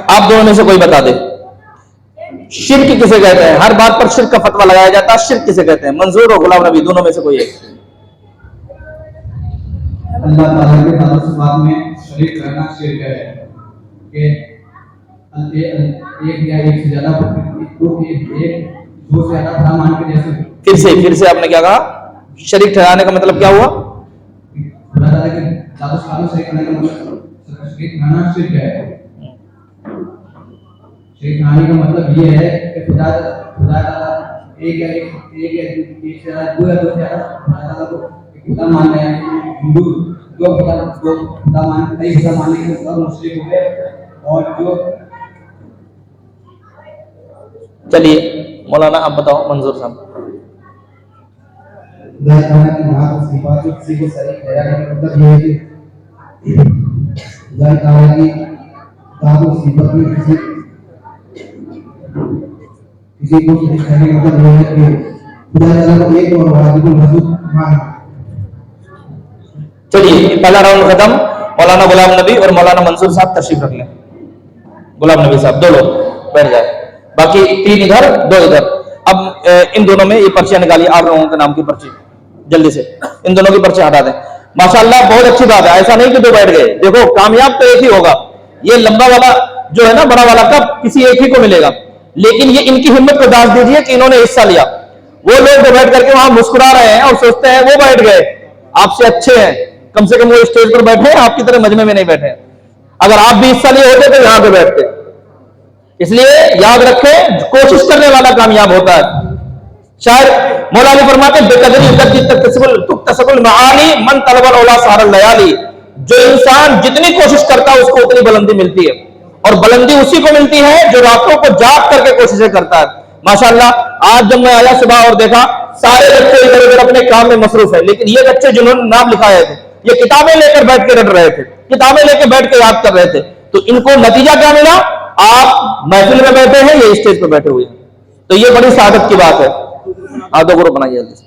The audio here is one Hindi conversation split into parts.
आप दोनों में से कोई बता दे, शिर्क किसे कहते हैं? हर बात पर शिर्क का फतवा लगाया जाता है, शिर्क किसे कहते हैं? मंजूर और गुलाम नबी, दोनों में से कोई एक। अल्लाह ताला के ताल्लुकात में शरीक रहना शिर्क है कि एक या एक से ज्यादा दो से ज्यादा खुदा मान के जैसे। फिर से आपने क्या कहा? शरीक ठहराने का मतलब क्या हुआ? खुदा ताला के ताल्लुकात में शरीक रहने का मतलब शरीक रहना शिर्क है। शरीक रहने का मतलब ये है कि खुदा ताला एक या से ज्यादा दो या दो से ज्यादा खुदा ताला को खुदा मान रहे हैं। हिंदू दो खुदा मानने के बाद मुस्लिम हो गए। और जो चलिए मौलाना आप बताओ, मंजूर साहब। अल्लाह ताला की नाम और सिफात में किसी को शरीक ठहराने का मतलब ये है कि अल्लाह ताला की नाम और सिफात में किसी को शरीक ठहराने का मतलब ये है कि अल्लाह ताला को एक और वाहिदुल वजूद मानना। चलिए पहला राउंड खत्म। मौलाना गुलाम नबी और मौलाना मंसूर साहब तशरीफ रख लें। गुलाम नबी साहब दो लोग बैठ जाए, बाकी 3 इधर 2 इधर। अब इन दोनों में ये पर्चियां निकालिए, 8 लोगों के नाम की पर्ची जल्दी से इन दोनों की पर्ची हटा दें। माशाल्लाह बहुत अच्छी बात है, ऐसा नहीं कि 2 बैठ गए। देखो कामयाब तो एक ही होगा, ये लंबा वाला जो है ना, बड़ा वाला कप किसी एक ही को मिलेगा। लेकिन ये इनकी हिम्मत को दाज दीजिए कि इन्होंने हिस्सा लिया। वो लोग जो बैठ करके वहां मुस्कुरा रहे हैं और सोचते हैं वो बैठ गए, आपसे अच्छे हैं, कम से कम वो स्टेज पर बैठे हैं, आपकी तरह मजमे में नहीं बैठे हैं। अगर आप भी हिस्सा लिए होते तो यहां पे बैठते। इसलिए याद रखें, कोशिश करने वाला कामयाब होता है। शायद मौला अली फरमाते बेकदरी तकतसबुल मआली मन तलबल औला सारल लयाली। जो इंसान जितनी कोशिश करता है उसको उतनी बुलंदी मिलती है, और बुलंदी उसी को मिलती है जो रातों को जाग करके कोशिशें करता है। माशाल्लाह आज जब मैं आया सुबह और देखा सारे बच्चे इधर उधर अपने काम में मसरूफ है, लेकिन ये बच्चे जिन्होंने नाम लिखाए थे ये किताबें लेकर बैठ के रट रहे थे, किताबें लेकर बैठ के याद कर रहे थे। तो इनको नतीजा क्या मिला? आप महफिल में बैठे हैं, ये स्टेज पर बैठे हुए हैं। तो ये बड़ी सादत की बात है। दो ग्रुप बनाइए जल्दी से।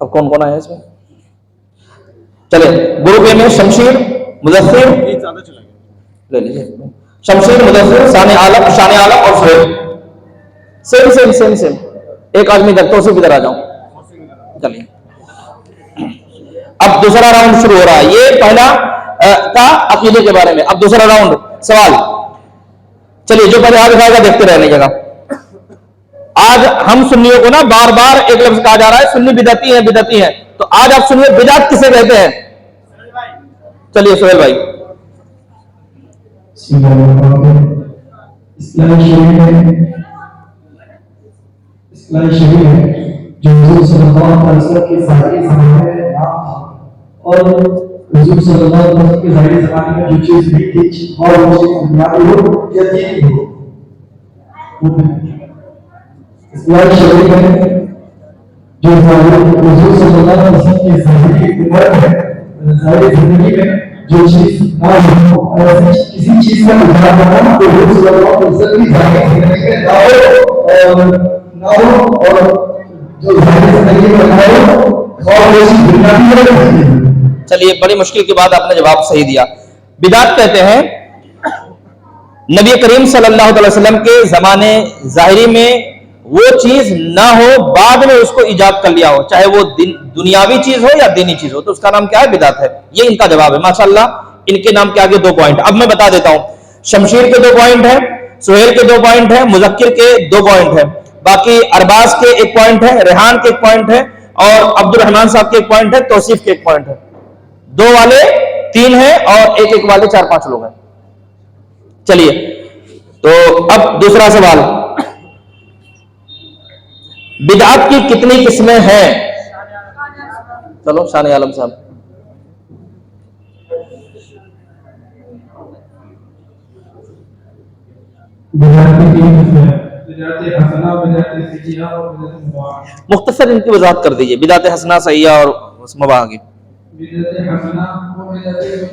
अब कौन कौन आया इसमें? चले ग्रुप ए में शमशीर, मुदस्सिर ले लीजिए। शमशीर, मुदस्सिर, शान आलम और Suhel. Same same same same. एक आदमी इधर, तो सिर्फ इधर आ जाओ। चलिए अब दूसरा राउंड शुरू हो रहा है। ये पहला था अकीदे के बारे में, अब दूसरा राउंड सवाल। चलिए जो पहले आगे आएगा देखते रहने जगह। आज हम सुन्नियों को ना बार बार एक लफ्ज कहा जा रहा है, सुन्नी बिदअती है बिदअती है। तो आज आप सुनिए बिदअत किसे कहते हैं। चलिए सोहेल भाई। इस्लामी शरीर है जो हुजूर सल्लल्लाहु अलैहि वसल्लम के ज़ाहिरी ज़माने में नाम था, और हुजूर सल्लल्लाहु अलैहि वसल्लम के ज़ाहिरी ज़माने में जो चीज़ नहीं थी और वो चीज़ बुनियादी हो या दीनी हो, इस्लामी शरीर है जो हुजूर सल्लल्लाहु अलैहि वसल्लम के ज़ाहिरी उम्र में ज़ाहिरी ज़िंदगी में जो चीज़ ना हो और किसी चीज़ का इजहार करना तो हुजूर सल्लल्लाहु अलैहि वसल्लम की ज़ाहिरी ज़िंदगी में ना हो और जो चलिए बड़ी मुश्किल की बात आपने जवाब सही दिया। बिदात कहते हैं नबी करीम सल्लल्लाहु अलैहि वसल्लम के जमाने ज़ाहिरी में वो चीज ना हो, बाद में उसको इजाद कर लिया हो, चाहे वो दुनियावी चीज हो या दीनी चीज हो, तो उसका नाम क्या है? बिदात है। ये इनका जवाब है। माशाल्लाह इनके नाम के आगे 2 पॉइंट। अब मैं बता देता हूं, शमशीर के 2 पॉइंट है, सुहेल के 2 पॉइंट है, मुजक्किर के 2 पॉइंट है, बाकी अरबाज के 1 पॉइंट है, रेहान के 1 पॉइंट है, और अब्दुल रहमान साहब के 1 पॉइंट है, तौसीफ के 1 पॉइंट है। 2 वाले 3 है और 1 वाले 4-5 लोग हैं। चलिए तो अब दूसरा सवाल, बिदअत की कितनी किस्में हैं? चलो शान आलम साहब। मुख्तसर इनकी वजाहत कर दीजिए। बिदअत हसना, सहिया और मुबाह की। बिदअत हसना वो बिदअत है जो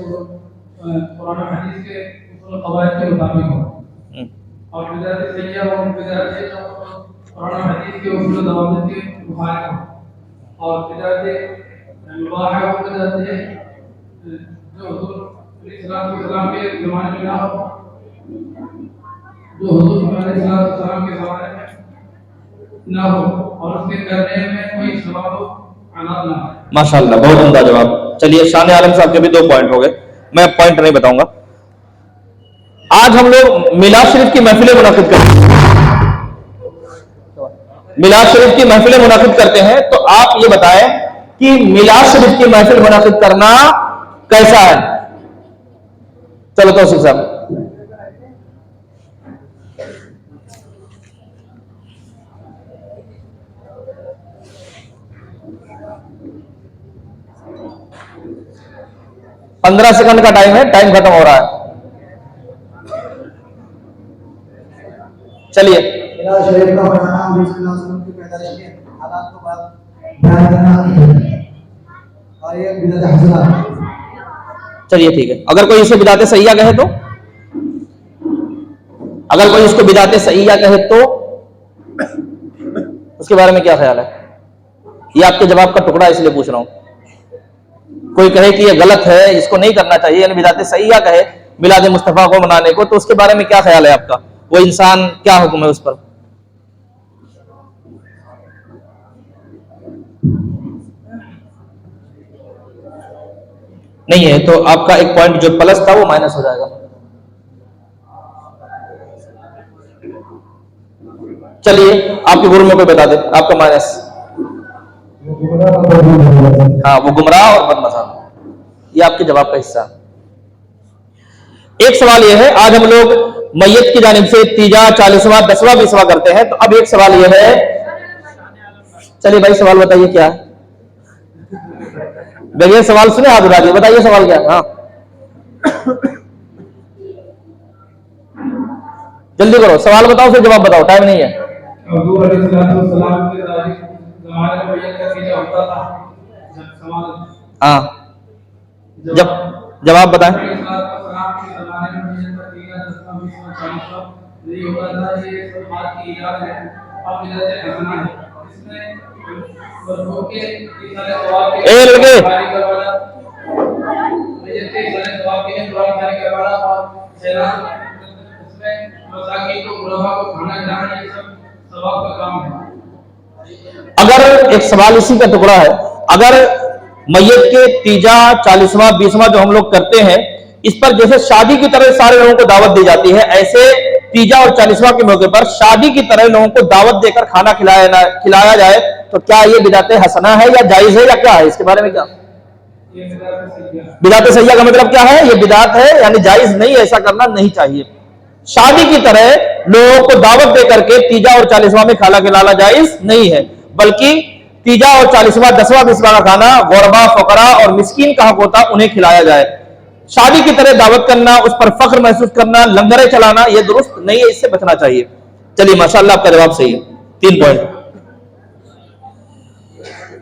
कुरान हदीस के उसूल क़वाइद के मुताबिक हो, और बिदअत सहिया वो बिदअत है जो कुरान हदीस के उसूल ज़वाबित के मुखालिफ हो, और बिदअत मुबारक हो जाती है जो हुजूर सल्लल्लाहु अलैहि वसल्लम के ज़माने में ना हो, जो हुजूर सल्लल्लाहु अलैहि वसल्लम के ज़माने में ना हो और उसके करने में कोई सवाब अनाद ना हो। माशाल्लाह, बहुत उम्दा जवाब। चलिए, शान आलम साहब के भी 2 पॉइंट हो गए, मैं पॉइंट नहीं बताऊंगा। आज हम लोग मिलाद शरीफ की महफिलें मुनाकिद करते हैं, मिलाद शरीफ की महफिलें मुनाकिद करते हैं, तो आप ये बताएं कि मिलाद शरीफ की महफिल मुनाकिद करना कैसा है? चलो तौसीफ साहब। पंद्रह सेकंड का टाइम है, टाइम खत्म हो रहा है। चलिए, मिलाद शरीफ का बनाना हज़रत सल्लल्लाहु अलैहि वसल्लम की पैदाइश के हालात को बाद बयान करना और ये बिदअत हसना। चलिए ठीक है। अगर कोई इसे बिदाते सहीया कहे तो, अगर कोई इसको बिदाते सहीया कहे तो उसके बारे में क्या ख्याल है? ये आपके जवाब का टुकड़ा इसलिए पूछ रहा हूं। कोई कहे कि ये गलत है, इसको नहीं करना चाहिए, यानी बिदाते सहीया कहे मिलाद मुस्तफा को मनाने को, तो उसके बारे में क्या ख्याल है आपका? वो इंसान क्या हुक्म है उस पर? नहीं है तो आपका एक पॉइंट जो प्लस था वो माइनस हो जाएगा। चलिए, आपके गुरु में कोई बता दे आपका माइनस। हाँ, वो गुमराह और बदमज़हब, ये आपके जवाब का हिस्सा। एक सवाल ये है, आज हम लोग मैयत की जानिब से तीजा, 40वां, 10वां, 20वां करते हैं, तो अब एक सवाल ये है, चलिए भाई सवाल बताइए क्या है? बगैर सवाल सुने हाथ उठा दिए, बताइए सवाल क्या है? हाँ जल्दी करो, सवाल बताओ फिर जवाब बताओ, टाइम नहीं है। हुजूर अलैहिस्सलाम के ज़माने में ये तस्वीर होता था जब सवाल हाँ, जब जवाब बताएं। सलाम के ज़माने में ये तस्वीर 10 नहीं होता था, ये सब बात की इजाज़त है। अब बिदअत हसना है, इसमें मरहूम के सारे सवाब के ए लड़के, खाली करवाना, ये सारे सवाब के कुरान खाली करवाना और सैलाब इसमें मसाकिन को गुरबा को खाना खिलाना, ये सब सवाब का काम है। अगर एक सवाल इसी का टुकड़ा है, अगर मैयत के तीजा, 40वां, 20वां जो हम लोग करते हैं, इस पर जैसे शादी की तरह सारे लोगों को दावत दी जाती है, ऐसे तीजा और 40वां के मौके पर शादी की तरह लोगों को दावत देकर खाना खिलाया जाए, तो क्या ये बिदाते हसना है या जायज है या क्या है? इसके बारे में क्या? बिदाते सैया का मतलब क्या है? ये बिदात है, यानी जायज नहीं, ऐसा करना नहीं चाहिए। शादी की तरह लोगों को दावत देकर के तीजा और 40वां में खाना खिलाना जायज नहीं है, बल्कि तीजा और 40वां, 10वां, 20वां का खाना गुरबा, फकरा और मिस्कीन का हक होता, उन्हें खिलाया जाए। शादी की तरह दावत करना, उस पर फख्र महसूस करना, लंगरे चलाना, यह दुरुस्त नहीं है, इससे बचना चाहिए। चलिए, माशाल्लाह आपका जवाब सही है, 3 पॉइंट।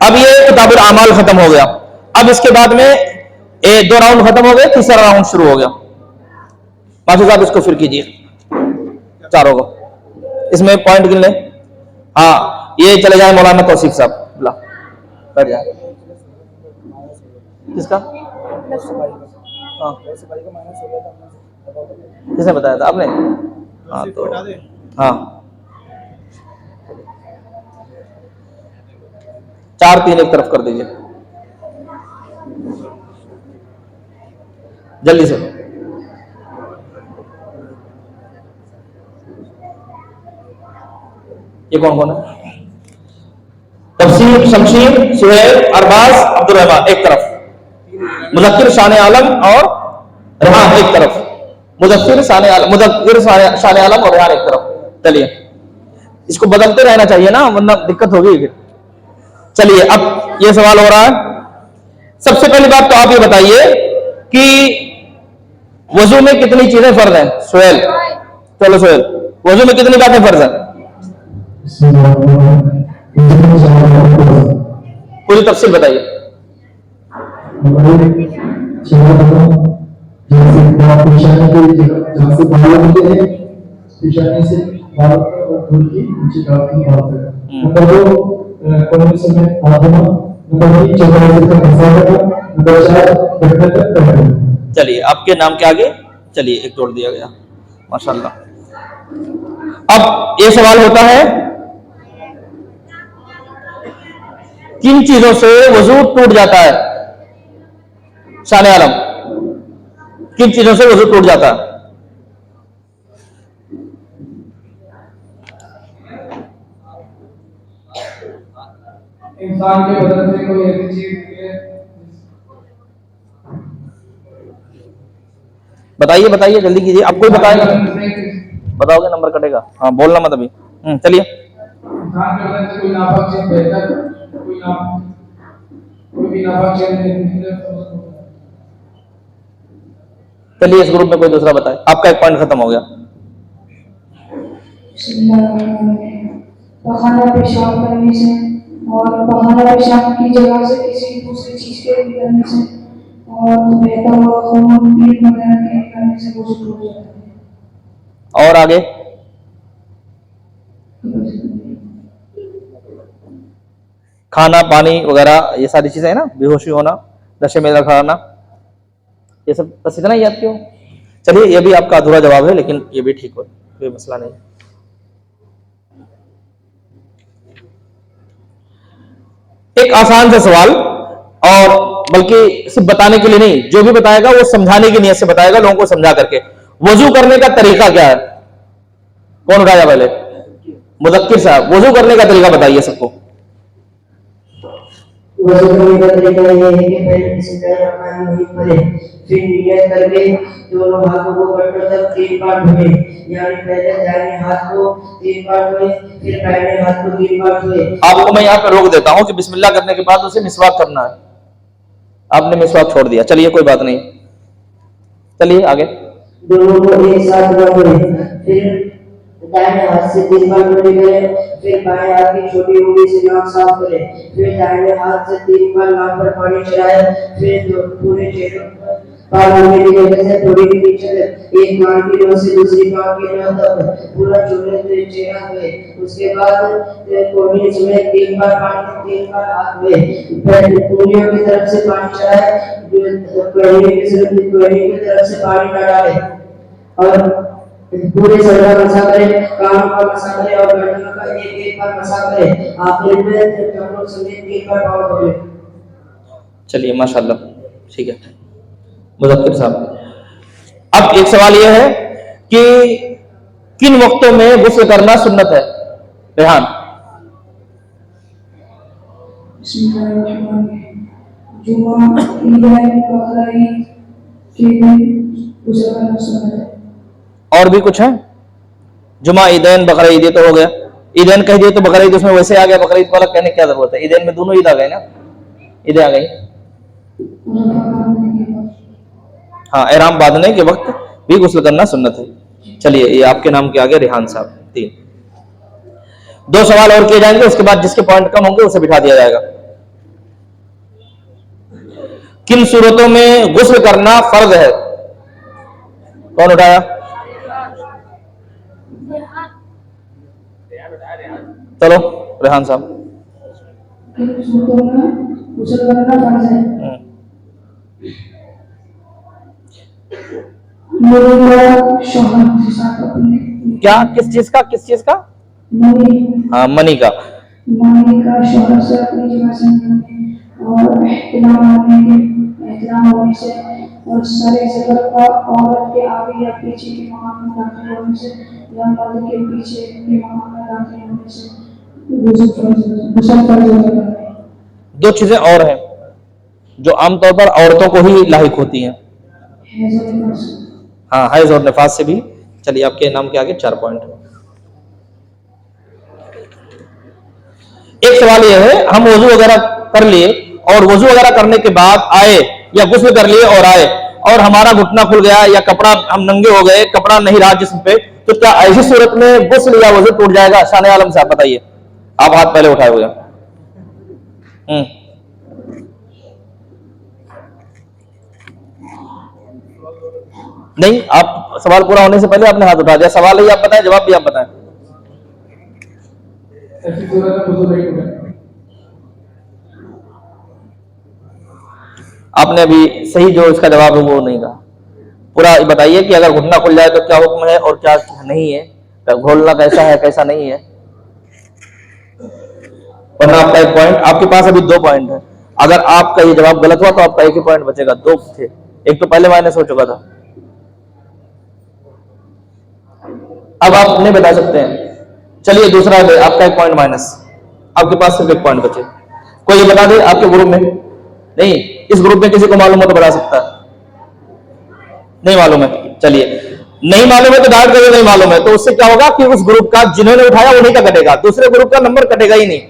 अब ये किताबुल आमाल खत्म हो गया। अब इसके बाद में 2 राउंड खत्म हो गए, तीसरा राउंड शुरू हो गया। माफी साहब इसको फिर कीजिए, चारों को इसमें पॉइंट गिन लें। हाँ, ये चले जाए मौलाना तौसीफ साहब, ला बैठ जाए। किसका? हाँ, किसने बताया था? आपने? हाँ तो हाँ, 4, 3 एक तरफ कर दीजिए जल्दी से। ये कौन कौन है? तफसीर, शमशीर, सुहैल, अरबाज, अब्दुल रहमान एक तरफ, मुदक्किर, शान आलम और रेहान एक तरफ, मुदक्किर, शान आलम और रेहान एक तरफ। चलिए, इसको बदलते रहना चाहिए ना, वरना दिक्कत होगी फिर। चलिए, अब ये सवाल हो रहा है। सबसे पहली बात तो आप ये बताइए कि वजू में कितनी चीजें फर्ज हैं? सुहैल, चलो सुहैल, वजू में कितनी बातें फर्ज हैं? पूरी तफसील बताइए। नंबर 3 चौराहे तक फंसा देगा, नंबर 4 घटना तक कर देगा। चलिए आपके नाम के आगे चलिए एक जोड़ दिया गया, माशाल्लाह। अब ये सवाल होता है, किन चीजों से वजू टूट जाता है? शाने आलम, किन चीजों से वजू टूट जाता है? इंसान के बदन से कोई ऐसी चीज निकले, बताइए बताइए जल्दी कीजिए, आपको ही बताएगा, बदन से बताओगे नंबर कटेगा। हाँ बोलना मत अभी। चलिए इंसान के बदन से कोई नापाक चीज बहकर कोई भी नापाक चीज निकले तो चलिए इस ग्रुप में कोई दूसरा बताए, आपका एक पॉइंट खत्म हो गया। पखाना पेशाब करने से और पखाना पेशाब की जगह से किसी दूसरी चीज के निकलने से और बहता हुआ खून पीठ वगैरह के निकलने से वजू टूट जाता है। और आगे खाना पानी वगैरह ये सारी चीजें है ना, बेहोशी होना, नशे में रखाना, ये सब बस इतना ही याद क्यों? चलिए ये भी आपका अधूरा जवाब है, लेकिन ये भी ठीक हो, कोई मसला नहीं। एक आसान सा सवाल, और बल्कि सिर्फ बताने के लिए नहीं, जो भी बताएगा वो समझाने की नीयत से बताएगा, लोगों को समझा करके। वजू करने का तरीका क्या है? कौन उठाया पहले? मुदक्किर साहब, वजू करने का तरीका बताइए सबको। वजू करने का तरीका ये है कि पहले बिस्मिल्लाहिर्रहमानिर्रहीम पढ़ें, फिर नियत करके दोनों हाथों को घुटनों तक 3 बार धोएं, यानी पहले दाहिने हाथ को 3 बार धोएं, फिर दाहिने हाथ को 3 बार धोएं। आपको मैं यहाँ पे रोक देता हूँ कि बिस्मिल्लाह करने के बाद उसे मिसवाक करना है, आपने मिसवाक छोड़ दिया, चलिए कोई बात नहीं, चलिए आगे। दोनों को एक साथ रगड़ें, फिर दाहिने हाथ से 3 बार कुल्ली करें, फिर बाएं हाथ की छोटी उंगली से नाक साफ करें, फिर दाहिने हाथ से 3 बार नाक पर पानी चढ़ाएं, फिर पूरे चेहरे पर पार होने की वजह से थोड़ी भी नीचे तक एक कान की नोक से दूसरी कान की नोक तक पूरा चेहरा धोए। उसके बाद कोहनी समेत 3 बार पानी 3 बार हाथ धोए, फिर उंगलियों की तरफ से पानी चढ़ाए, कोहनी की तरफ से पानी न डाले, और पूरे सर का मसा करें, कानों का मसा करें और गर्दन का एक बार मसा करें, आखिर में कमरों समेत 3 बार पाँव धोए। चलिए माशाल्लाह, ठीक है मुदक्किर साहब। अब एक सवाल यह है कि किन वक्तों में गुस्ल करना सुन्नत है? रेहान। जुमा, ईद, बकरीद के दिन गुस्ल करना सुन्नत है। और भी कुछ है? जुमा, ईदैन, बकरा ईद तो हो गया। ईदैन कह दिए तो बकरा ईद उसमें वैसे आ गया, बकरा ईद वाला कहने की क्या जरूरत है? ईदैन में दोनों ईद आ गए ना, ईद आ गई। हाँ, एहराम बांधने के वक्त भी गुस्ल करना सुन्नत है। चलिए ये आपके नाम के आगे रेहान साहब 3। 2 सवाल और किए जाएंगे, उसके बाद जिसके पॉइंट कम होंगे उसे बिठा दिया जाएगा। किन सूरतों में गुस्ल करना फर्ज है? कौन उठाया? चलो रेहान साहब। किन सूरतों में गुस्ल करना फर्ज है? क्या? किस चीज का? हाँ, मनी का। शोहरत से अपनी जगह से निकलने और एहतराम होने से और सारे ज़िक्र का औरत के आगे या पीछे के मकान में दाखिल होने से या मर्द के पीछे के मकान में दाखिल होने से गुस्ल फर्ज हो जाता है। 2 चीजें और हैं जो आमतौर पर औरतों को ही लाहिक होती हैं। हाँ, हैज और निफास से भी। चलिए आपके नाम के आगे 4 पॉइंट। एक सवाल यह है, हम वजू वगैरह कर लिए और वजू वगैरह करने के बाद आए या गुस्ल कर लिए और आए और हमारा घुटना खुल गया या कपड़ा, हम नंगे हो गए, कपड़ा नहीं रहा जिस्म पे, तो क्या ऐसी सूरत में गुस्ल या वजू टूट जाएगा? शाने आलम साहब बताइए, आप हाथ पहले उठाए हुए। नहीं, आप सवाल पूरा होने से पहले आपने हाथ उठा दिया। सवाल ही आप बताएं, जवाब भी आप बताएं। ऐसी सूरत में वजू नहीं टूटेगा। आपने अभी सही जो इसका जवाब है वो नहीं कहा। पूरा बताइए कि अगर घुटना खुल जाए तो क्या हुक्म है और क्या नहीं है, तो घोलना कैसा है कैसा नहीं है। वरना आपका एक पॉइंट, आपके पास अभी 2 पॉइंट है। अगर आपका ये जवाब गलत हुआ तो आपका 1 ही पॉइंट बचेगा। 2 थे, एक तो पहले माइनस हो चुका था। अब आप नहीं बता सकते हैं, चलिए दूसरा है, आपका 1 पॉइंट माइनस, आपके पास सिर्फ 1 पॉइंट बचे। कोई ये बता दे आपके ग्रुप में, नहीं इस ग्रुप में किसी को मालूम हो तो बता सकता है। नहीं मालूम है, चलिए नहीं मालूम है तो डाउट करिए नहीं मालूम है, तो उससे क्या होगा कि उस ग्रुप का जिन्होंने उठाया उन्हीं का कटेगा, दूसरे ग्रुप का नंबर कटेगा ही नहीं।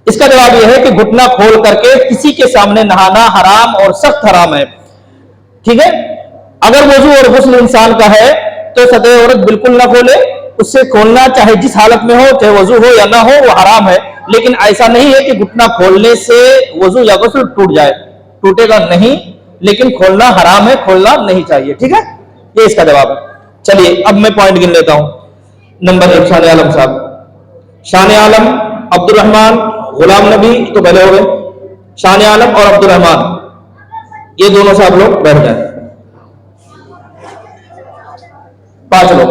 इसका जवाब यह है कि घुटना खोल करके किसी के सामने नहाना हराम और सख्त हराम है। ठीक है, अगर वजू और गुस्ल इंसान का है तो सतह औरत बिल्कुल ना खोले, उससे खोलना चाहे जिस हालत में हो, चाहे वजू हो या ना हो, वो हराम है। लेकिन ऐसा नहीं है कि घुटना खोलने से वजू या गुस्ल टूट जाए, टूटेगा नहीं, लेकिन खोलना हराम है, खोलना नहीं चाहिए। ठीक है, ये इसका जवाब है। चलिए अब मैं पॉइंट गिन लेता हूं। नंबर 1 शान आलम साहब, शान आलम, अब्दुल रहमान, गुलाम नबी तो पहले हो गए, शान आलम और अब्दुल रहमान, ये दोनों से आप लोग बैठ जाए। 5 लोग,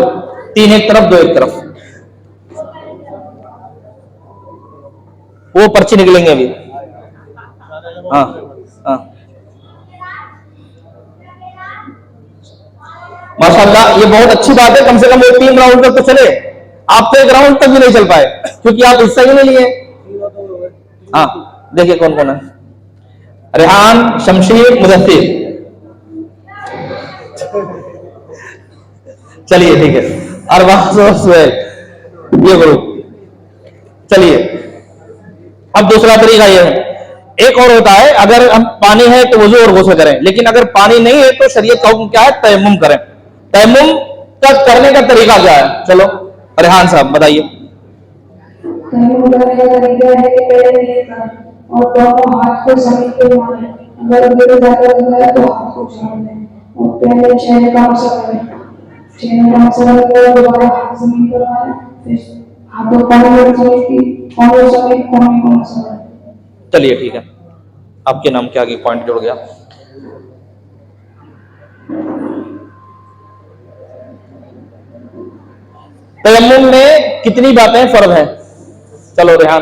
3 एक तरफ 2 एक तरफ। वो पर्ची निकलेंगे अभी। हाँ हाँ, माशाल्लाह, ये बहुत अच्छी बात है। कम से कम वो 3 राउंड तक तो चले, आप तो 1 राउंड तक भी नहीं चल पाए क्योंकि आप हिस्सा ही नहीं लिए। हाँ देखिए कौन कौन है, रेहान, शमशीर, मुदस्सिर। चलिए ठीक है, अरबाज और सुहैल, ये ग्रुप। चलिए अब दूसरा तरीका ये है, एक और होता है, अगर हम पानी है तो वजू और गुस्ल करें, लेकिन अगर पानी नहीं है तो शरीयत का हुक्म क्या है, तयम्मुम करें। तयम्मुम का करने का तरीका क्या है, चलो रेहान साहब बताइए। तयम्मुम करने का तरीका है कि पहले नियत करें और दोनों हाथ को समेट के मारें। अगर गिर जाता है तो हाथ को छोड़ दें और पहले चेहरे का मसा करें। चेहरे का मसा करके दोबारा हाथ जमीन पर मारें, फिर हाथों पानी में समेट कोने को मसा करें। चलिए ठीक है, आपके नाम के आगे पॉइंट जुड़ गया। तयम्मुम में कितनी बातें फर्ज हैं, चलो रेहान।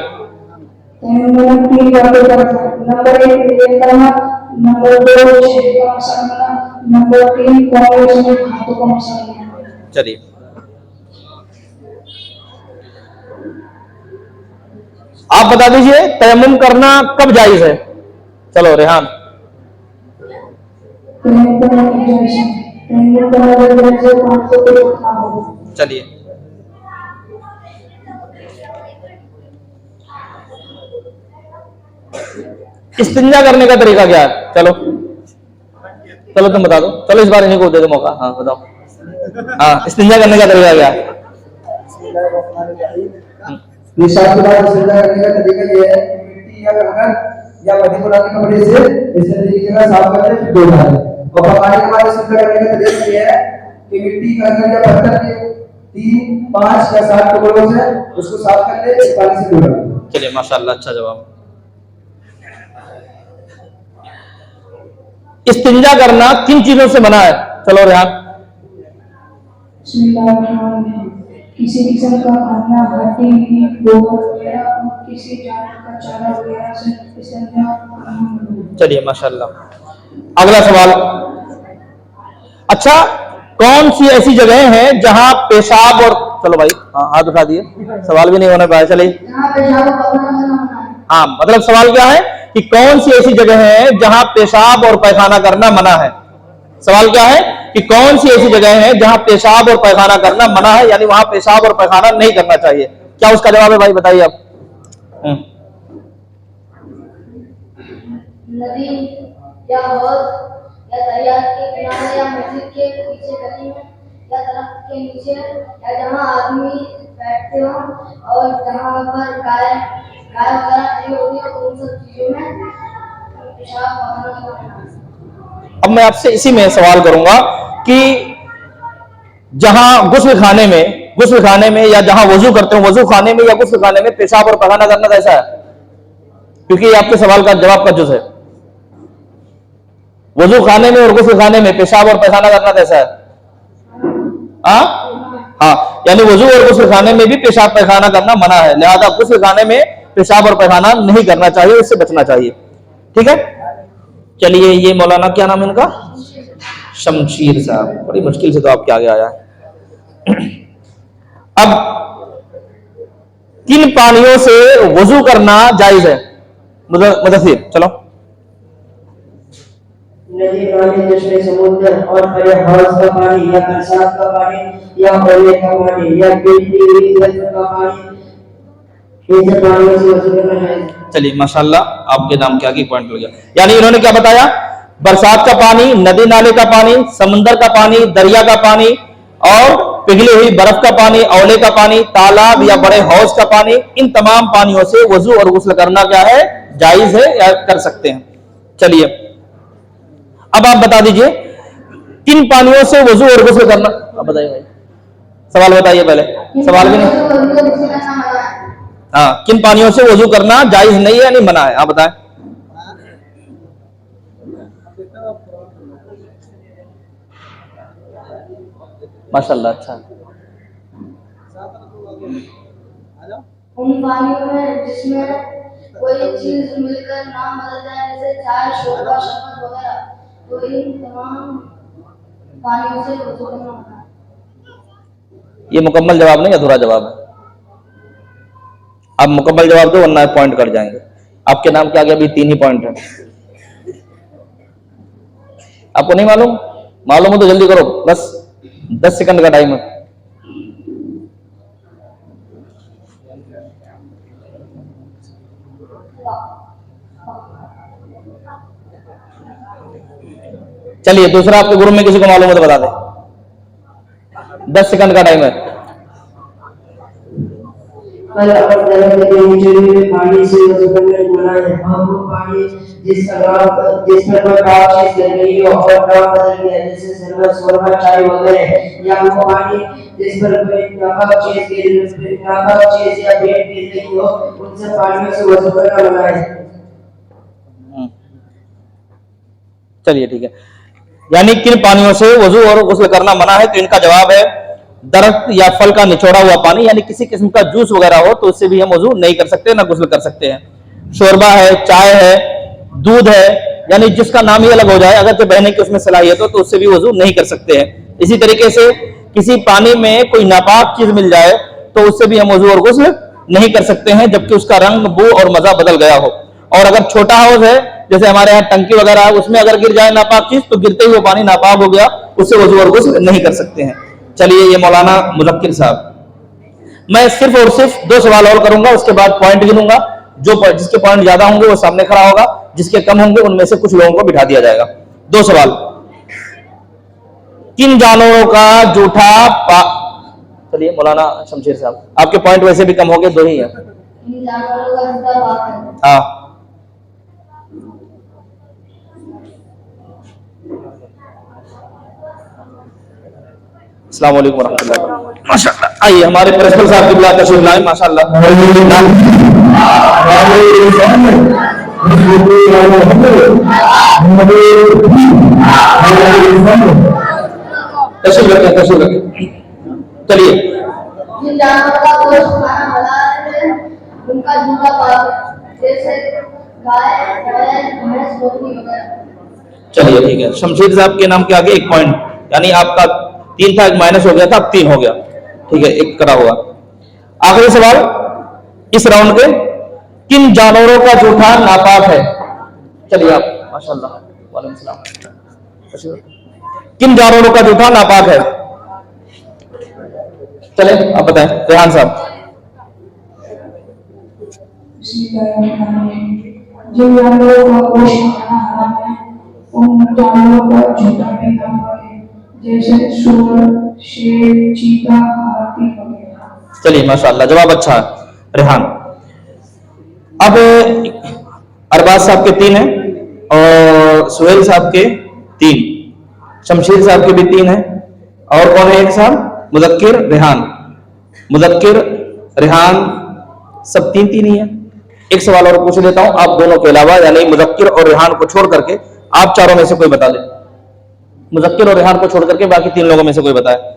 तयम्मुम में 3 बातें फर्ज हैं। नंबर 1 नियत करना, नंबर 2 चेहरे का मसा करना, नंबर 3 कोने समेत हाथों को मसा करना। चलिए आप बता दीजिए तयम्मुम करना कब जायज है, चलो रेहान। चलिए इस्तिंजा करने का तरीका क्या है, चलो चलो तुम बता दो, चलो इस बार इन्हीं को दे दो मौका। हाँ बताओ, हाँ इस्तिंजा करने का तरीका क्या है। पेशाब के बाद इस्तिंजा करने का तरीका ये है कि मिट्टी या कंकड़ या मट्टी पुराने कपड़े से इस तरीके का साफ करके फिर धो डालें। और पकाने के बाद इस्तिंजा करने का तरीका ये है कि मिट्टी, कंकड़ या पत्थर के 3, 5 या 7 टुकड़ों से उसको साफ कर ले, इस पानी से धो डालें। चलिए माशाल्लाह, अच्छा जवाब। इस्तिंजा करना किन चीजों से मना है, चलो रेहान। किसी किस्म का खाना, हड्डी, मीट, गोबर वगैरह और किसी जानवर का चारा वगैरह से इस्तेमाल। चलिए माशाल्लाह। अगला सवाल, अच्छा कौन सी ऐसी जगह हैं जहां पेशाब और, चलो भाई हाँ हाथ उठा दिए, सवाल भी नहीं होने पाया। चलिए हाँ, मतलब सवाल क्या है कि कौन सी ऐसी जगह है जहां पेशाब और पैखाना करना मना है। सवाल क्या है कि कौन सी ऐसी जगह है जहां पेशाब और पैखाना करना मना है, यानी वहां पेशाब और पैखाना नहीं करना चाहिए। क्या उसका जवाब है भाई, बताइए आप। नदी या हौज या दरिया के किनारे या मस्जिद के पीछे गली में या दरख्त के नीचे या जहां आदमी बैठते हो और जहां पर गाय वगैरह नहीं होती है, उन सब चीजों में पेशाब करना। अब मैं आपसे इसी में सवाल करूंगा कि जहां गुस्ल खाने में या जहां वजू करते हो वजू खाने में या गुस्ल खाने में पेशाब और पैखाना करना कैसा है, क्योंकि ये आपके सवाल का जवाब का जुज है। वजू खाने में और गुस्ल खाने में पेशाब और पैखाना करना कैसा है? हाँ, यानी वजू और गुस्ल खाने में भी पेशाब पैखाना करना मना है, लिहाजा गुस्ल खाने में पेशाब और पैखाना नहीं करना चाहिए, इससे बचना चाहिए। ठीक है, चलिए ये मौलाना क्या नाम है इनका? शमशीर साहब, बड़ी मुश्किल से तो आपके आगे आया है। अब किन पानियों से वजू करना जायज है? मुदस्सिर चलो। नदी, पानी, चश्मे, समुद्र और बड़े हौज का पानी या बरसात का पानी या ओले का पानी या गिरती हुई बरसात का पानी, ये सब पानियों से वजू करना चाहिए। चलिए माशाल्लाह, आपके नाम के आगे पॉइंट लग गया। यानी इन्होंने क्या बताया? बरसात का पानी, नदी नाले का पानी, समंदर का पानी, दरिया का पानी और पिघली हुई बर्फ का पानी, औले का पानी, तालाब या बड़े हौज का पानी, इन तमाम पानियों से वजू और गुस्ल करना क्या है? जायज है या कर सकते हैं। चलिए अब आप बता दीजिए किन पानियों से वजू और गुस्ल करना। अब बताइए भाई, सवाल बताइए पहले, सवाल भी नहीं। हाँ, किन पानियों से वजू करना जायज नहीं है यानी मना है, आप बताएं। माशाल्लाह, अच्छा। उन पानियों में जिसमें कोई चीज मिलकर नाम बदल जाए, जैसे चाय, शोरबा, शरबत वगैरह, तो इन तमाम पानियों से वजू करना होता है। ये मुकम्मल जवाब नहीं, अधूरा जवाब है। आप मुकम्मल जवाब दो वरना पॉइंट कट जाएंगे। आपके नाम के आगे अभी 3 ही पॉइंट है। आपको नहीं मालूम? मालूम हो तो जल्दी करो, बस 10 सेकंड का टाइम है। चलिए दूसरा, आपके ग्रुप में किसी को मालूम है तो बता दे। 10 सेकंड का टाइम है। कल और तरह के नीचे पानी से वजू करने मना है। हम वो पानी जिस पर कोई पाप चीज कर रही हो और नाम बदल गया, जैसे शरबत, शोरबा, चाय वगैरह, या वो पानी जिस पर कोई नापाक चीज या भेंट गिर रही हो, उन सब पानियों से वजू करना मना है। चलिए ठीक है, यानी किन पानियों से वजू और गुस्ल करना मना है, तो इनका जवाब है दरख्त या फल का निचोड़ा हुआ पानी, यानी किसी किस्म का जूस वगैरह हो तो उससे भी हम वजू नहीं कर सकते, ना गुस्ल कर सकते हैं। शोरबा है, चाय है, दूध है, यानी जिसका नाम ही अलग हो जाए, अगर तो बहने की उसमें सलाहियत हो तो उससे भी वजू नहीं कर सकते हैं। इसी तरीके से किसी पानी में कोई नापाक चीज मिल जाए तो उससे भी हम वजू और गुस्ल नहीं कर सकते हैं, जबकि उसका रंग, बू और मजा बदल गया हो। और अगर छोटा हौज है, जैसे हमारे यहाँ टंकी वगैरह है, उसमें अगर गिर जाए नापाक चीज तो गिरते ही वो पानी नापाक हो गया, उससे वजू और गुस्ल नहीं कर सकते हैं। चलिए ये मौलाना मुज़क्किर साहब, मैं सिर्फ और सिर्फ 2 सवाल और करूंगा, उसके बाद पॉइंट गिनूंगा। जिसके पॉइंट ज्यादा होंगे वो सामने खड़ा होगा, जिसके कम होंगे उनमें से कुछ लोगों को बिठा दिया जाएगा। 2 सवाल। किन जानवरों का जूठा चलिए मौलाना शमशीर साहब, आपके पॉइंट वैसे भी कम हो गए, 2 ही है। इन जानवरों का जूठा पाक है। हाँ, अस्सलाम वालेकुम वरहमतुल्लाहि वबरकातुहू। माशाअल्लाह, आइए हमारे प्रिंसिपल साहब की बुला तशरीफ लाए। माशाअल्लाह, तशरीफ रखें, तशरीफ रखें। चलिए, जिन जानवरों का गोश्त खाना हलाल है, उनका जूठा पाक है, जैसे गाय, बैल, भैंस, बकरी वगैरह। चलिए ठीक है, शमशीर साहब के नाम के आगे 1 पॉइंट, यानी आपका 3 था, 1 माइनस हो गया था, अब 3 हो गया। ठीक है, 1 करा हुआ। आखिरी सवाल इस राउंड के, किन जानवरों का जूठा नापाक है? चलिए आप, माशाअल्लाह, वालेकुम सलाम। किन जानवरों का जूठा नापाक है? चले आप बताएं, रेहान साहब। जो जानवरों का गोश्त खाना हराम है, उन जानवरों का जूठा भी नापाक है, जैसे सूअर, शेर, चीता, हाथी वगैरह। चलिए माशाअल्लाह, जवाब अच्छा है रेहान। अब अरबाज साहब के 3 हैं और सुहेल साहब के 3, शमशीर साहब के भी 3 हैं, और कौन है एक साहब? मुज़क्किर, रेहान। मुज़क्किर, रेहान सब 3 ही है। एक सवाल और पूछ लेता हूं आप दोनों के अलावा, यानी मुज़क्किर और रेहान को छोड़ करके आप चारों में से कोई बता दे, मुज़क्किर और रेहान को छोड़ करके बाकी 3 लोगों में से कोई बताए।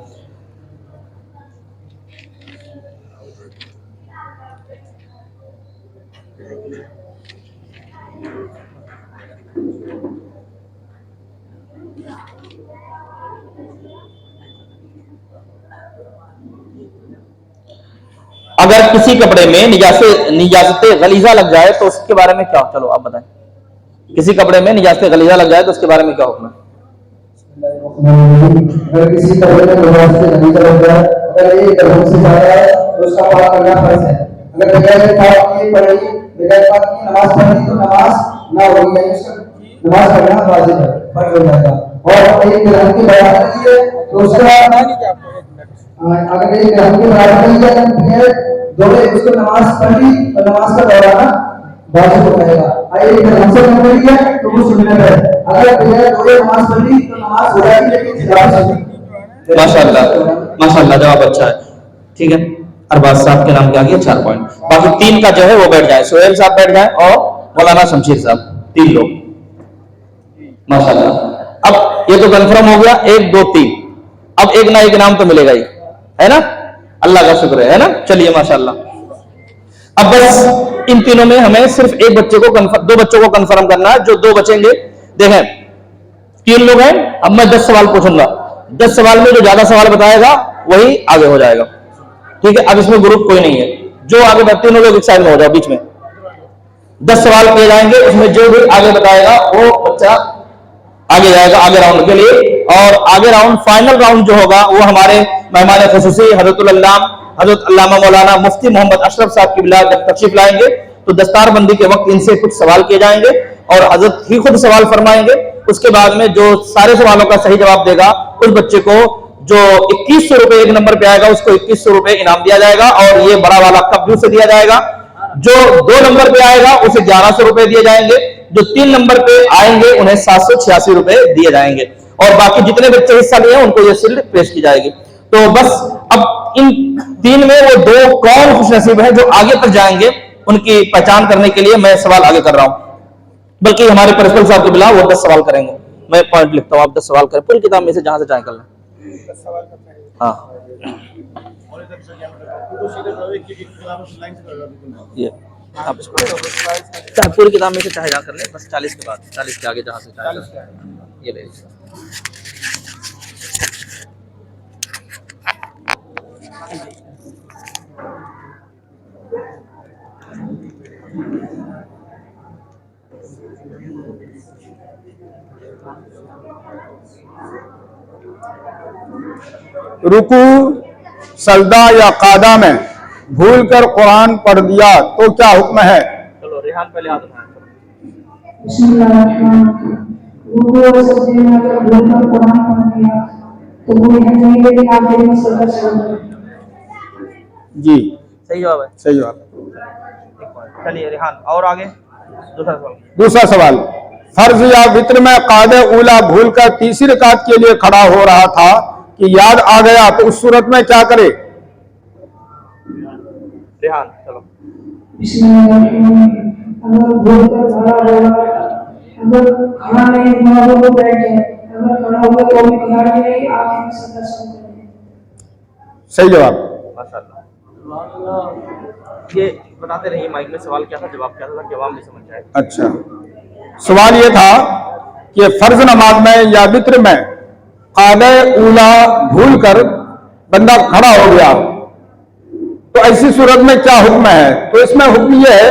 अगर किसी कपड़े में निजासत गलीजा लग जाए तो उसके बारे में क्या, चलो आप बताएं। किसी कपड़े में निजासत गलीजा लग जाए तो उसके बारे में क्या हुक्म है? अगर किसी कपड़े में निजासत गलीजा लग जाए, अगर ये गर्म से ज्यादा है तो उसका पाक करना फर्ज है। अगर बगैर पाक किए पढ़ेगी, बगैर पाक की नमाज पढ़ी तो नमाज ना होगी, यानी उसका नमाज पढ़ना वाजिब है, फर्ज हो जाएगा। और एक ग्रहण की बराबर की है तो उसका अगर एक ग्रहण की बराबर की है फिर दोनों उसको नमाज पढ़ी तो नमाज का दोहराना वाजिब हो जाएगा। एक ग्रहण से नहीं पढ़ी है तो वो सुन्नत है। अगर बगैर दो नमाज पढ़ी तो नमाज हो जाएगी लेकिन खिलाफ होगी। माशाल्लाह जवाब अच्छा है, ठीक है। अरबाज साहब के नाम के आगे 4 पॉइंट, बाकी 3 का जो है वो बैठ जाए, सोहेल साहब बैठ जाए और मौलाना शमशीर साहब, 3 लोग माशाल्लाह। अब ये तो कंफर्म हो गया 1 2 3, अब एक ना एक इनाम तो मिलेगा ही, है ना, अल्लाह का शुक्र है ना। चलिए माशाल्लाह, अब बस इन तीनों में हमें सिर्फ एक बच्चे को 2 बच्चों को कंफर्म करना है, जो 2 बचेंगे। देखें 3 लोग हैं, अब मैं 10 सवाल पूछूंगा, 10 सवाल में जो ज्यादा सवाल बताएगा वही आगे हो जाएगा, ठीक है। अब इसमें ग्रुप कोई नहीं है, जो आगे 3 लोग एक साइड में हो जाओ, बीच में 10 सवाल किए जाएंगे, उसमें जो भी आगे बताएगा वो बच्चा आगे जाएगा आगे राउंड के लिए। और आगे राउंड, फाइनल राउंड जो होगा वो हमारे मेहमान खुसूसी हजरतुल अल्लामा मौलाना मुफ्ती मोहम्मद अशरफ साहब की बिला जब तशरीफ लाएंगे तो दस्तारबंदी के वक्त इनसे कुछ सवाल किए जाएंगे और हजरत ही खुद सवाल फरमाएंगे। उसके बाद में जो सारे सवालों का सही जवाब देगा उस बच्चे को जो 2100 रुपए 1 नंबर पे आएगा उसको 2100 रुपए इनाम दिया जाएगा और ये बड़ा वाला कप भी उसे दिया जाएगा। जो 2 नंबर पे आएगा उसे 1100 रुपए दिए जाएंगे, जो 3 नंबर पे आएंगे उन्हें 786 रुपए दिए जाएंगे और बाकी जितने बच्चे हिस्सा लिए उनको ये शील्ड पेश की जाएगी। तो बस अब इन 3 में वो 2 कौन खुशनसीब है जो आगे तक जाएंगे, उनकी पहचान करने के लिए मैं सवाल आगे कर रहा हूं। बल्कि हमारे प्रिंसिपल साहब के बिला वो 10 सवाल करेंगे, मैं पॉइंट लिखता हूं, आप 10 सवाल करें पूरी किताब में से जहां से चाहे कर लें। हाँ ये आप इसको चाहे पूरी किताब में से चाहे जहाँ कर लें, बस 40 के बाद 40 के आगे जहाँ से चाहे कर लें। ये ले रुकू, सजदा या कादा में भूल कर कुरान पढ़ दिया तो क्या हुक्म है? चलो रेहान पहले हाथ उठाएं। वो सजदे में अगर भूलकर कुरान पढ़ दिया तो वो नहीं, लेकिन आखिर में सजदा छोड़ जी सही जवाब है, सही जवाब। चलिए रेहान और आगे दूसरा सवाल, फर्ज या वित्र में कादे उला भूल कर तीसरी रकात के लिए खड़ा हो रहा था कि याद आ गया तो उस सूरत में क्या करे? रेहान चलो। अगर भूलकर खड़ा होगा, अगर खड़ा नहीं हुआ तो बैठ जाए, अगर खड़ा हुआ तो भी खड़ा नहीं, आखिर में सजदा छोड़। सही जवाब। ये बताते रहिए माइक में सवाल क्या था, जवाब क्या था, जवाब नहीं समझ आए। अच्छा, सवाल ये था कि फर्ज नमाज में या वित्र में कादे उला भूल कर बंदा खड़ा हो गया तो ऐसी सूरत में क्या हुक्म है? तो इसमें हुक्म ये है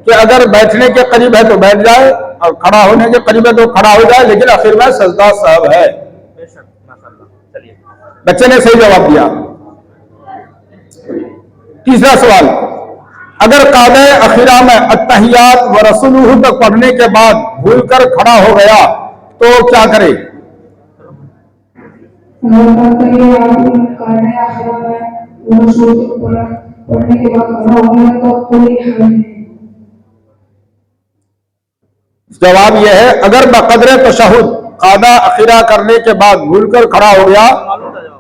कि अगर बैठने के करीब है तो बैठ जाए और खड़ा होने के करीब है तो खड़ा हो जाए, लेकिन आखिर में सजदा साहब है। बच्चे ने सही जवाब दिया। तीसरा सवाल, अगर कादे अखीरा में अत्तहियात व रसूलुहु तक पढ़ने के बाद भूलकर खड़ा हो गया तो क्या करे? पढ़ने के बाद खड़ा हो गया तो कोई हर्ज नहीं। जवाब यह है, अगर बकदरे तशहुद कादा अखीरा करने के बाद भूलकर खड़ा हो गया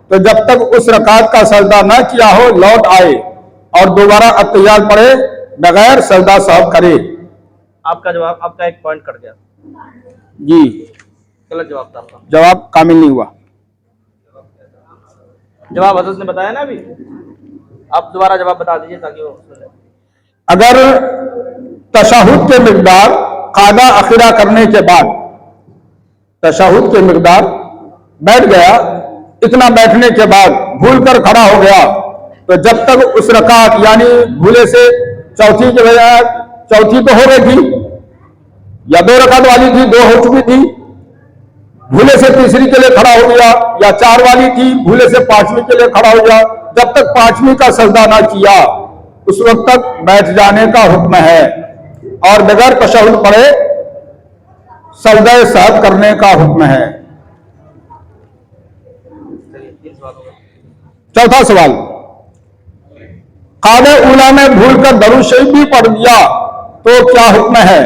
तो जब तक उस रकात का सजदा न किया हो लौट आए और दोबारा अत्तहियात पढ़े बगैर सजदा साहब करे। आपका जवाब, आपका 1 पॉइंट कट गया। जी, गलत जवाब था आपका। जवाब कामिल नहीं हुआ। जवाब हजरत ने बताया ना अभी, आप दोबारा जवाब बता दीजिए ताकि वो सुन ले। अगर तशहुद के मिकदार कादा अखीरा करने के बाद तशहुद के मिकदार बैठ गया, इतना बैठने के बाद भूल कर खड़ा हो गया, तो जब तक उस रकात यानी भूले से चौथी के बजाय, चौथी तो हो गई थी या 2 रकात वाली थी, 2 हो चुकी थी, भूले से तीसरी के लिए खड़ा हो गया, या 4 वाली थी भूले से 5वीं के लिए खड़ा हो गया, जब तक 5वीं का सजदा ना किया उस वक्त तक बैठ जाने का हुक्म है, और बगैर तशहुद पढ़े सजदा सहव करने का हुक्म है। चौथा सवाल, कादे उला में भूल कर दरूद शरीफ भी पढ़ दिया तो क्या हुक्म है,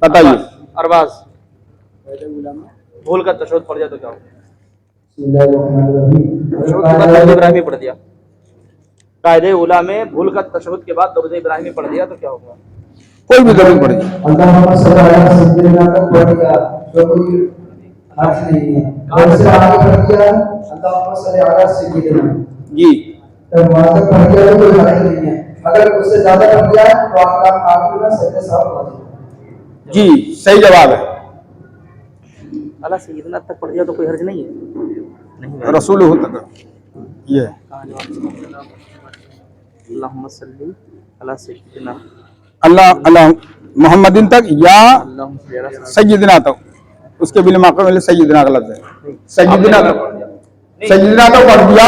बताइए। अरबाज, भूल कर तशहुद पढ़ दिया तो क्या होगा? दरूद इब्राहिमी पढ़ दिया, कायदे उला में भूल कर तशहुद के बाद दरूद इब्राहिमी पढ़ दिया तो क्या होगा? कोई भी दरूद पढ़ दिया। अल्लाहुम्मा सल्ली अला सय्यिदिना तक पढ़ दिया तो कोई हर्ज नहीं है, और से आगे पढ़ दिया अल्लाहुम्मा सल्ली अला सय्यिदिना जी, तब वहां तक पढ़ दिया तो कोई हर्ज नहीं है, अगर उससे ज्यादा पढ़ दिया तो आपका आखिर में सजदे साहब पढ़ दिया। जी सही जवाब है। अला सय्यदना तक पढ़ दिया तो कोई हर्ज नहीं है, नहीं रसूल हो तक ये है। अल्लाहुम्मा सल्ली अला सय्यिदिना, अल्लाह अल्लाह मोहम्मदिन तक या अल्लाहुम्मा सल्ली अला सय्यिदिना तक, उसके बिल माक़ा में सय्यिदिना का लफ्ज़ है, सय्यिदिना तक नहीं, सय्यिदिना तक पढ़ दिया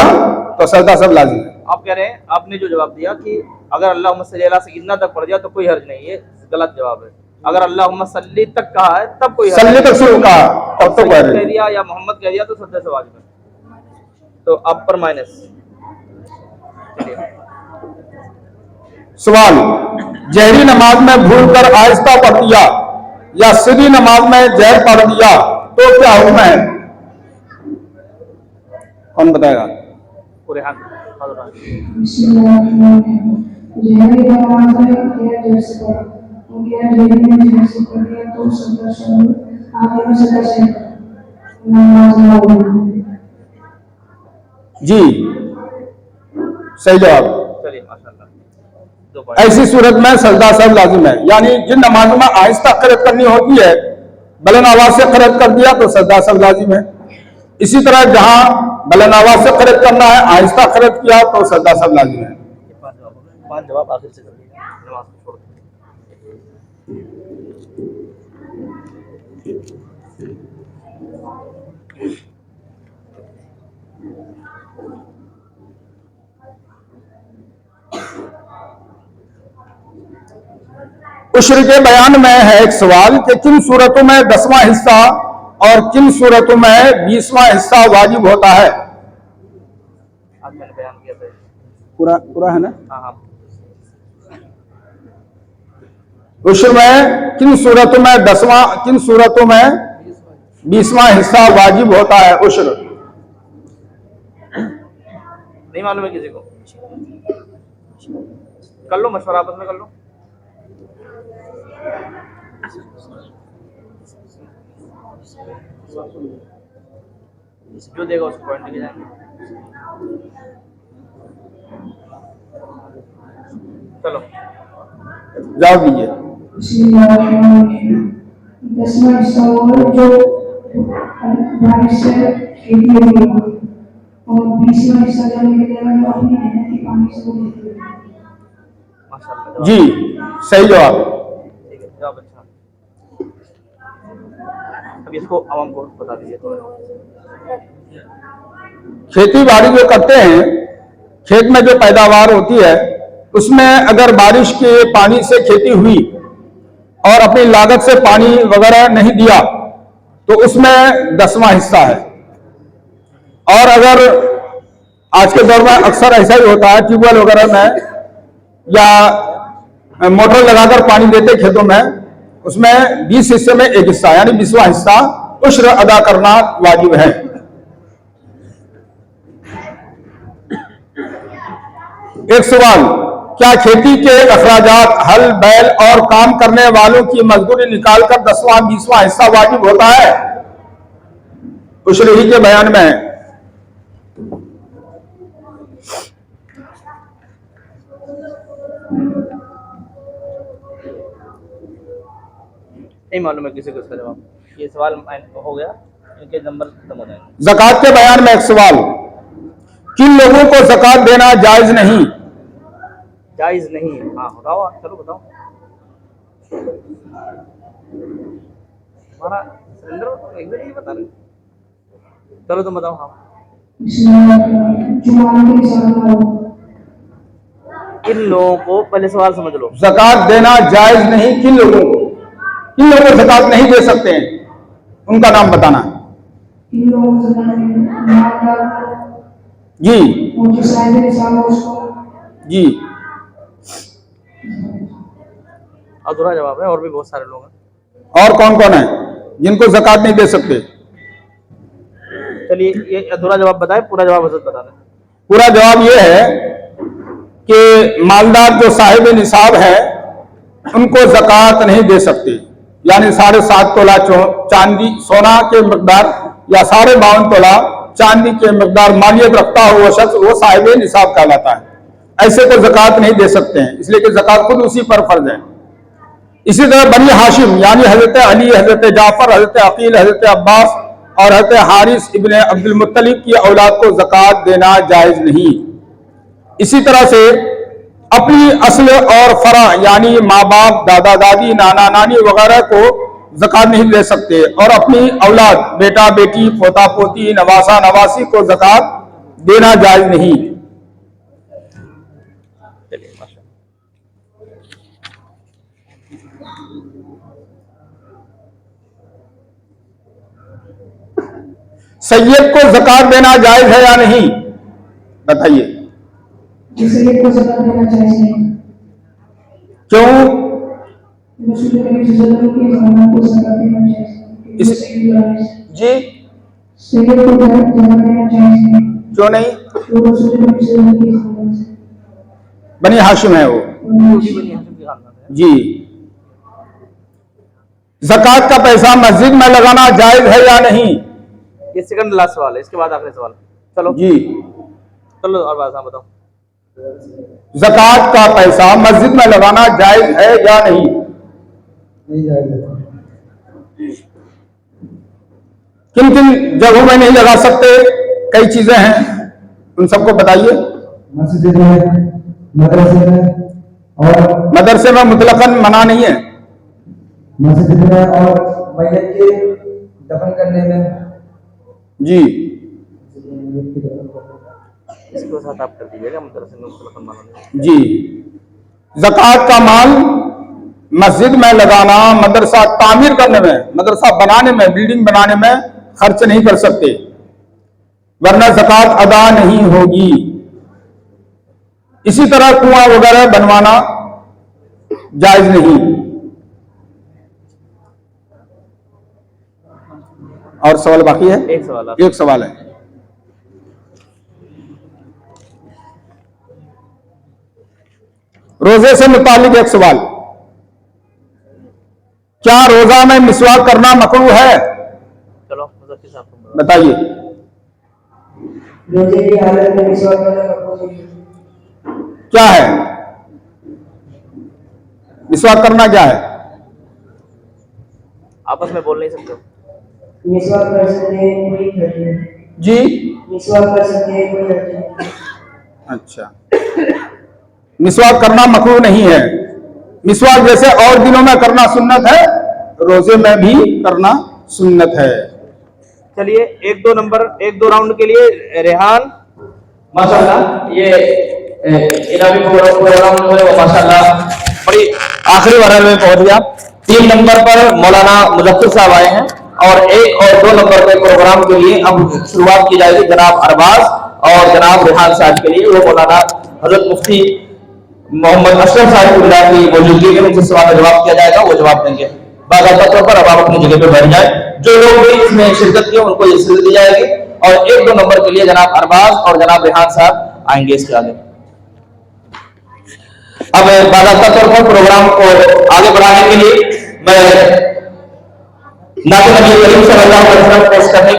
तो सजदा सब लाजिम है। आप कह रहे हैं, आपने जो जवाब दिया कि अगर अल्लाहुम्मा सल्ली अला सय्यिदिना तक पढ़ दिया तो कोई हर्ज नहीं, ये गलत जवाब है। अगर अल्लाहुम्मा सल्ली तक कहा है तब कोई हर्ज सल्ली तक शुरू कहा तब तो सय्यद कह कह दिया या मोहम्मद कह दिया तो सजदे से वाजिब है, तो आप पर माइनस। सवाल, जहरी नमाज में भूल कर आहिस्ता पढ़ दिया या सीधी नमाज में जहर पढ़ दिया तो क्या हुक्म है, कौन बताएगा? कुरान जहरी नमाज में गैर जैसे पढ़ा, गैर जहरी में जैसे पढ़ दिया तो सजदा शुरू, आगे में सजदा से नमाज ना होगी। जी सही जवाब। चलिए माशाल्लाह, 2 पॉइंट। ऐसी सूरत में सजदा सब लाजिम है, यानी जिन नमाजों में आहिस्ता क़रात करनी होती है बुलंद आवाज से क़रात कर दिया तो सजदा सब लाजिम है। इसी तरह जहां बुलंद आवाज से क़रात करना है आहिस्ता क़रात किया तो सजदा सब लाजिम है। 5 जवाब आखिर से कर दिए नमाज को छोड़ के। उश्र के बयान में है एक सवाल कि किन सूरतों में 10वां हिस्सा और किन सूरतों में 20वां हिस्सा वाजिब होता है। आज मैंने बयान किया था, पूरा है ना। हाँ हाँ, उश्र में किन सूरतों में 10वां, किन सूरतों में 20वां हिस्सा वाजिब होता है। उश्र नहीं मालूम है किसी को? कर लो मशवरा, आपस में कर लो। जो देगा उसको पॉइंट लेके जाएंगे। चलो जवाब दीजिए। 10वां हिस्सा होगा जो बारिश से खेती होगी, और 20वां हिस्सा जो मिलेगा जो अपनी मेहनत की पानी से वो मिलेगा। माशाल्लाह, जी सही जवाब। ठीक है, जवाब अच्छा। अब इसको आवाम को बता दीजिए थोड़ा। खेती बाड़ी जो करते हैं, खेत में जो पैदावार होती है उसमें अगर बारिश के पानी से खेती हुई और अपनी लागत से पानी वगैरह नहीं दिया तो उसमें 10वां हिस्सा है। और अगर आज के दौर में अक्सर ऐसा ही होता है, ट्यूबवेल वगैरह में या मोटर लगाकर पानी देते खेतों में, उसमें 20 हिस्से में 1 हिस्सा यानी 20वां हिस्सा उश्र अदा करना वाजिब है। एक सवाल, क्या खेती के अखराजात, हल बैल और काम करने वालों की मजदूरी निकालकर 10वां 20वां हिस्सा वाजिब होता है? उशरही के बयान में है। नहीं मालूम है किसी को इसका जवाब। ये सवाल हो गया, इनके नंबर खत्म हो जाएंगे। ज़कात के बयान में एक सवाल, किन लोगों को ज़कात देना जायज नहीं? जायज नहीं? हाँ बताओ, चलो बताओ। हमारा सिलेंडर एक ही बता रहे, चलो तुम बताओ। हाँ, किन लोगों को, पहले सवाल समझ लो। ज़कात देना जायज नहीं, किन लोगों को? किन लोगों को ज़कात नहीं दे सकते हैं, उनका नाम बताना है। जी जी, अधूरा जवाब है, और भी बहुत सारे लोग हैं। और कौन कौन है जिनको ज़कात नहीं दे सकते? चलिए ये अधूरा जवाब बताए, पूरा जवाब हजरत बता दें। पूरा जवाब ये है कि मालदार जो साहिब निसाब है उनको ज़कात नहीं दे सकते, यानी 7.5 तोला चांदी सोना के मकदार या 52.5 तोला चांदी के मकदार मालियत रखता हो वो शख्स, वो साहिब निसाब कहलाता है। ऐसे को ज़कात नहीं दे सकते हैं, इसलिए कि ज़कात खुद उसी पर फर्ज है। इसी तरह बनी हाशिम यानी हजरत अली, हजरत जाफर, हजरत अकील, हजरत अब्बास और हजरत हारिस इब्ने अब्दुल मुत्तलिब की औलाद को ज़कात देना जायज नहीं। इसी तरह से अपनी असल और फरा यानी माँ बाप, दादा दादी, नाना नानी वगैरह को ज़कात नहीं दे सकते, और अपनी औलाद, बेटा बेटी, पोता पोती, नवासा नवासी को ज़कात देना जायज नहीं। चलिए माशा। सैयद को ज़कात देना जायज है या नहीं, बताइए। सैयद को ज़कात देना जायज नहीं। क्यों? रसूल करीम सल्लल्लाहु अलैहि वसल्लम को ज़कात देना जायज नहीं। जी सैयद को ज़कात देना जायज नहीं। क्यों नहीं? वो रसूल करीम सल्लल्लाहु अलैहि वसल्लम से बनी हाशिम है वो। जी, ज़कात का पैसा मस्जिद में लगाना जायज है या नहीं? ये सेकंड लास्ट सवाल है, इसके बाद आखिरी सवाल। चलो जी, चलो और बात बताओ। ज़कात का पैसा मस्जिद में लगाना जायज है या नहीं? नहीं जाएगा। किन किन जगहों में नहीं लगा सकते? कई चीजें हैं, उन सबको बताइए। मस्जिद में, मदरसे में, और मदरसे में मुतलकन मना नहीं है। मस्जिद में और मैयत के दफन करने में। जी, इसके साथ आप कर दीजिएगा, मदरसे में मुतलकन मना नहीं। जी, ज़कात का माल मस्जिद में लगाना, मदरसा तामीर करने में, मदरसा बनाने में, बिल्डिंग बनाने में खर्च नहीं कर सकते, वरना ज़कात अदा नहीं होगी। इसी तरह कुआं वगैरह बनवाना जायज नहीं। और सवाल बाकी है? एक सवाल एक सवाल है। रोजे से मुतालिक एक सवाल, क्या रोजा में मिसवाक करना मकरूह है? चलो मुज़फ्फर साहब तुम बताइए। रोजे की हालत में मिसवाक करना मकरूह नहीं। क्या है मिसवाक करना? क्या है? आपस में बोल नहीं सकते हो। मिसवाक कर सकते हैं, कोई हर्ज नहीं। जी, मिसवाक कर सकते हैं, कोई हर्ज नहीं। अच्छा, मिसवाक करना मकरूह नहीं है। मिसवाक जैसे और दिनों में करना सुन्नत है, रोजे में भी करना सुन्नत है। चलिए एक दो राउंड के लिए रेहान माशाल्लाह, ये इनामी प्रोग्राम जो है वो माशाल्लाह बड़ी आखिरी वाले में पहुंच गया। 3 नंबर पर मौलाना मुज़फ्फर साहब आए हैं, और 1 और 2 नंबर के प्रोग्राम के लिए अब शुरुआत की जाएगी जनाब अरबाज और जनाब रेहान साहब के लिए। वो मौलाना हजरत मुफ्ती मोहम्मद अशरफ साहब की मौजूदगी में उनसे सवाल जवाब किया जाएगा, वो जवाब देंगे। बाकायदा तौर पर अब आप अपनी जगह पे बैठ जाए। जो लोग भी इसमें शिरकत किए उनको ये सिल दी जाएगी, और 1-2 नंबर के लिए जनाब अरबाज और जनाब रेहान साहब आएंगे इसके आगे। अब बाकायदा तौर पर प्रोग्राम को आगे बढ़ाने के लिए मैं नाते नबी करीम सल्लल्लाहु अलैहि वसल्लम पेश करने